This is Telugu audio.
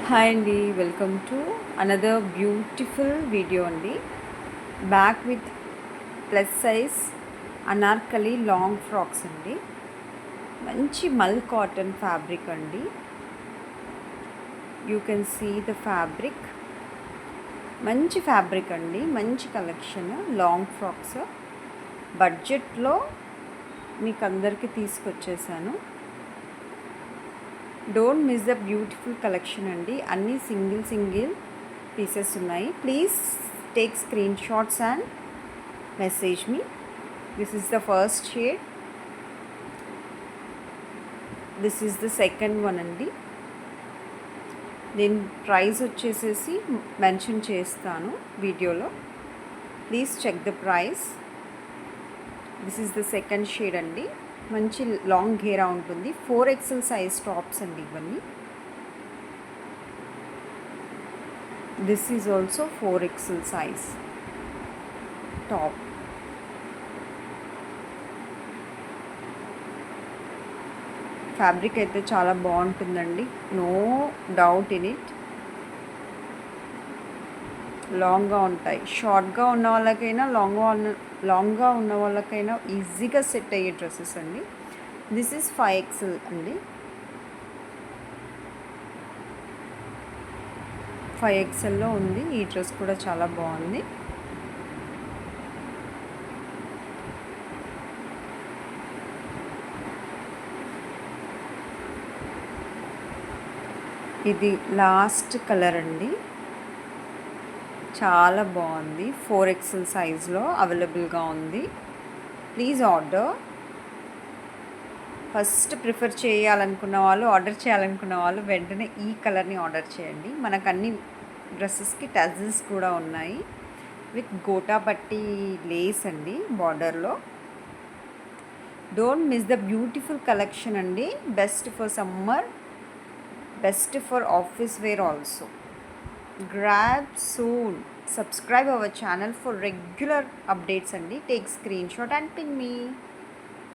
హాయ్ అండి, welcome to another beautiful video అండి. Back with plus size Anarkali long frocks అండి. మంచి మల్ కాటన్ ఫ్యాబ్రిక్ అండి. You can see the fabric. మంచి ఫ్యాబ్రిక్ అండి, మంచి కలెక్షన్ లాంగ్ ఫ్రాక్స్. బడ్జెట్లో మీకు అందరికీ తీసుకొచ్చేసాను. Don't miss the beautiful collection అండి. అన్నీ సింగిల్ పీసెస్ ఉన్నాయి. Please take screenshots and message me. This is the first shade. This is the second one అండి. నేను ప్రైస్ వచ్చేసేసి మెన్షన్ చేస్తాను వీడియోలో. Please check the price. This is the second shade అండి. మంచి లాంగ్ ఘేరా ఉంటుంది. 4XL సైజ్ టాప్స్ అండి ఇవన్నీ. This is also 4XL size top. Fabric అయితే చాలా బాగుంటుందండి, నో డౌట్ ఇన్ ఇట్. లాంగ్గా ఉంటాయి. షార్ట్గా ఉన్న వాళ్ళకైనా లాంగ్గా ఉన్న వాళ్ళకైనా ఈజీగా సెట్ అయ్యే డ్రెస్సెస్ అండి. దిస్ ఈజ్ 5XL అండి. 5XLలో ఉంది. ఈ డ్రెస్ కూడా చాలా బాగుంది. ఇది లాస్ట్ కలర్ అండి. చాలా బాగుంది. 4XL సైజ్లో అవైలబుల్గా ఉంది. Please order. First prefer order చేయాలనుకున్న వాళ్ళు వెంటనే ఈ కలర్ని ఆర్డర్ చేయండి. మనకు అన్ని డ్రెస్సెస్కి టజల్స్ కూడా ఉన్నాయి విత్ గోటా పట్టి లేస్ అండి బార్డర్లో. Don't miss the beautiful collection అండి. Best for summer, best for office wear also. Grab soon. Subscribe our channel for regular updates and take screenshot and pin me.